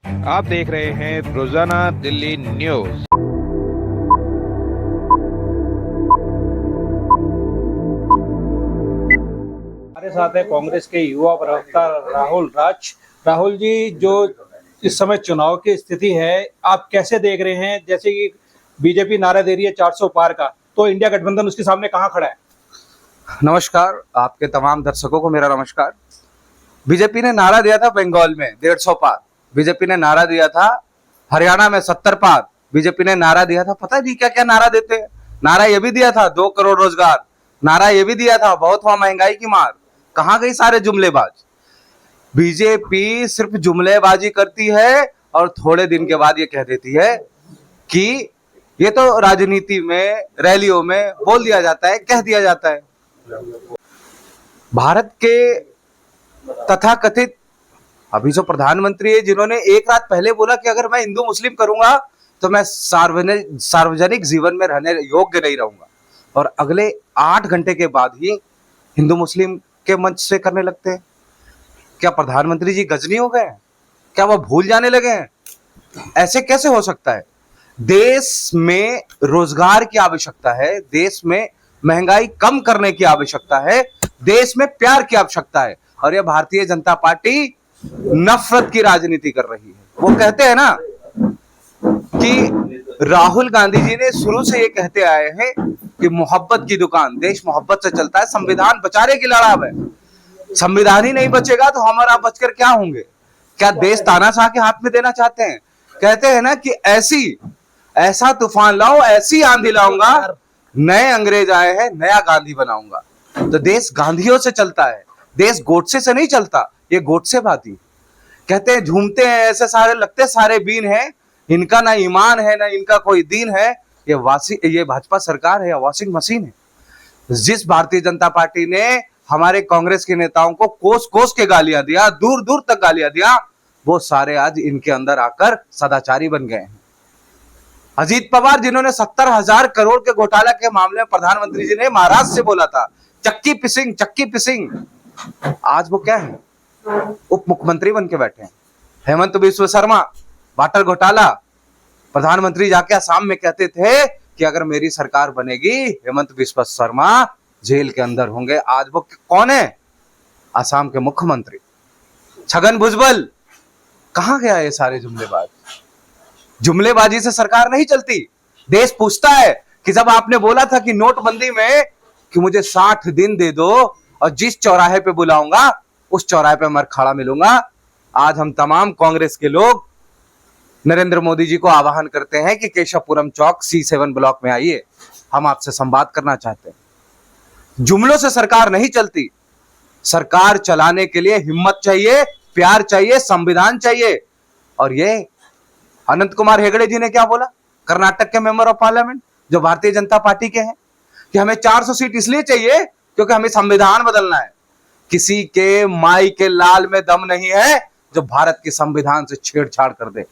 आप देख रहे हैं रोजाना दिल्ली न्यूज। हमारे साथ है कांग्रेस के युवा प्रवक्ता राहुल जी, जो इस समय चुनाव की स्थिति है, आप कैसे देख रहे हैं? जैसे कि बीजेपी नारा दे रही है 400 पार का, तो इंडिया गठबंधन उसके सामने कहां खड़ा है? नमस्कार, आपके तमाम दर्शकों को मेरा नमस्कार। बीजेपी ने नारा दिया था बंगाल में 150 पार, बीजेपी ने नारा दिया था हरियाणा में 70 पार, बीजेपी ने नारा दिया था, पता नहीं क्या क्या नारा देते हैं। नारा ये भी दिया था 2 करोड़ रोजगार, नारा ये भी दिया था बहुत हुआ महंगाई की मार। कहां गई सारे जुमलेबाज? बीजेपी सिर्फ जुमलेबाजी करती है और थोड़े दिन के बाद ये कह देती है कि ये तो राजनीति में रैलियों में बोल दिया जाता है, कह दिया जाता है। भारत के तथाकथित अभी जो प्रधानमंत्री है, जिन्होंने एक रात पहले बोला कि अगर मैं हिंदू मुस्लिम करूंगा तो मैं सार्वजनिक जीवन में रहने योग्य नहीं रहूंगा, और अगले 8 घंटे के बाद ही हिंदू मुस्लिम के मंच से करने लगते हैं। क्या प्रधानमंत्री जी गजनी हो गए हैं? क्या वह भूल जाने लगे हैं? ऐसे कैसे हो सकता है? देश में रोजगार की आवश्यकता है, देश में महंगाई कम करने की आवश्यकता है, देश में प्यार की आवश्यकता है, और यह भारतीय जनता पार्टी नफरत की राजनीति कर रही है। वो कहते हैं ना कि राहुल गांधी जी ने शुरू से ये कहते आए हैं कि मोहब्बत की दुकान, देश मोहब्बत से चलता है, संविधान बचाने की लड़ाई है। संविधान ही नहीं बचेगा तो हमारा बचकर क्या होंगे? क्या देश तानाशाह के हाथ में देना चाहते हैं? कहते हैं ना कि ऐसा तूफान लाओ, ऐसी आंधी लाऊंगा, नए अंग्रेज आए हैं, नया गांधी बनाऊंगा। तो देश गांधियों से चलता है, देश गोडसे से नहीं चलता। ये गोडसे बाती कहते हैं, झूमते हैं ऐसे सारे, लगते सारे बीन हैं, इनका ना ईमान है ना इनका कोई दीन है। ये भाजपा सरकार है या वॉशिंग मशीन है? जिस भारतीय जनता पार्टी ने हमारे कांग्रेस के नेताओं को कोस कोस के गालियां दिया, दूर दूर तक गालियां दिया, वो सारे आज इनके अंदर आकर सदाचारी बन गए हैं। अजीत पवार, जिन्होंने 70,000 करोड़ के घोटाला के मामले में प्रधानमंत्री जी ने महाराष्ट्र से बोला था चक्की पिसिंग, आज वो क्या है? उप मुख्यमंत्री बन के बैठे हैं। हेमंत बिस्वा शर्मा, वाटर घोटाला, प्रधानमंत्री जाके असम में कहते थे कि अगर मेरी सरकार बनेगी हेमंत बिस्वा शर्मा जेल के अंदर होंगे। आज वो कौन है? असम के मुख्यमंत्री। छगन भुजबल, कहां गया ये सारे जुमलेबाज? जुमलेबाजी से सरकार नहीं चलती। देश पूछता है कि जब आपने बोला था कि नोटबंदी में कि मुझे 60 दिन दे दो और जिस चौराहे पे बुलाऊंगा उस चौराहे पे मैं खड़ा मिलूंगा, आज हम तमाम कांग्रेस के लोग नरेंद्र मोदी जी को आह्वान करते हैं कि केशवपुरम चौक C7 ब्लॉक में आइए, हम आपसे संवाद करना चाहते हैं। जुमलों से सरकार नहीं चलती। सरकार चलाने के लिए हिम्मत चाहिए, प्यार चाहिए, संविधान चाहिए। और ये अनंत कुमार हेगड़े जी ने क्या बोला, कर्नाटक के मेंबर ऑफ पार्लियामेंट जो भारतीय जनता पार्टी के हैं, कि हमें 400 सीट इसलिए चाहिए क्योंकि हमें संविधान बदलना है। किसी के माई के लाल में दम नहीं है जो भारत के संविधान से छेड़छाड़ कर दे।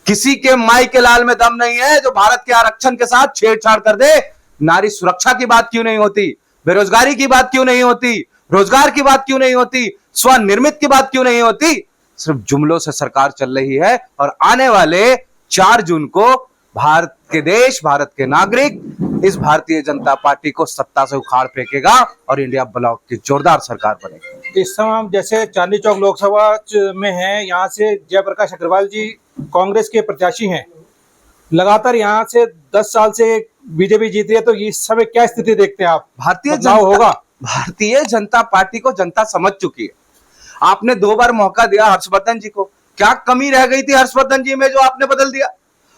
किसी के माई के लाल में दम नहीं है जो भारत के आरक्षण के साथ छेड़छाड़ कर दे। नारी सुरक्षा की बात क्यों नहीं होती? बेरोजगारी की बात क्यों नहीं होती? रोजगार की बात क्यों नहीं होती? स्वनिर्मित की बात क्यों नहीं होती? सिर्फ जुमलों से सरकार चल रही है। और आने वाले 4 जून को भारत के देश, भारत के नागरिक इस भारतीय जनता पार्टी को सत्ता से उखाड़ फेंकेगा और इंडिया ब्लॉक की जोरदार सरकार बनेगी। इस समय हम जैसे चांदनी चौक लोकसभा में हैं, यहाँ से जयप्रकाश अग्रवाल जी कांग्रेस के प्रत्याशी हैं। लगातार यहाँ से 10 साल से बीजेपी जीत रही है, तो इस समय क्या स्थिति देखते हैं आप? भारतीय जनता पार्टी को जनता समझ चुकी है। आपने 2 बार मौका दिया हर्षवर्धन जी को, क्या कमी रह गई थी हर्षवर्धन जी में जो आपने बदल दिया?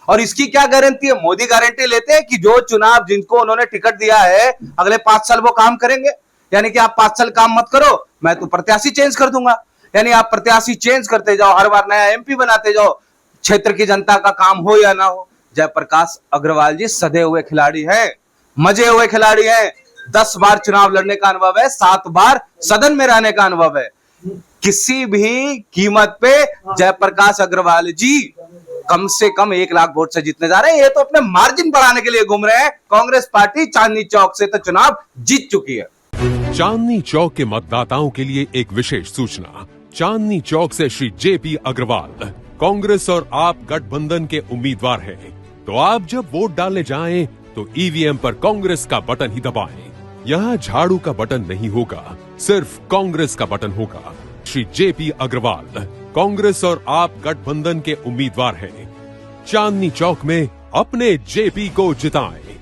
और इसकी क्या गारंटी है? मोदी गारंटी लेते हैं कि जो चुनाव जिनको उन्होंने टिकट दिया है अगले 5 साल वो काम करेंगे? यानी कि आप 5 साल काम मत करो, मैं तो प्रत्याशी चेंज कर दूंगा। यानी आप प्रत्याशी चेंज करते जाओ, हर बार नया MP बनाते जाओ, क्षेत्र की जनता का काम हो या ना हो। जयप्रकाश अग्रवाल जी सधे हुए खिलाड़ी हैं, मजे हुए खिलाड़ी हैं। 10 बार चुनाव लड़ने का अनुभव है, 7 बार सदन में रहने का अनुभव है। किसी भी कीमत पे जयप्रकाश अग्रवाल जी कम से कम 1 लाख वोट से जीतने जा रहे हैं। ये तो अपने मार्जिन बढ़ाने के लिए घूम रहे हैं। कांग्रेस पार्टी चांदनी चौक से तो चुनाव जीत चुकी है। चांदनी चौक के मतदाताओं के लिए एक विशेष सूचना। चांदनी चौक से श्री JP अग्रवाल कांग्रेस और आप गठबंधन के उम्मीदवार हैं, तो आप जब वोट डालने जाएं तो ईवीएम पर कांग्रेस का बटन ही दबाएं। यहाँ झाड़ू का बटन नहीं होगा, सिर्फ कांग्रेस का बटन होगा। श्री जेपी अग्रवाल कांग्रेस और आप गठबंधन के उम्मीदवार हैं। चांदनी चौक में अपने जेपी को जिताएं।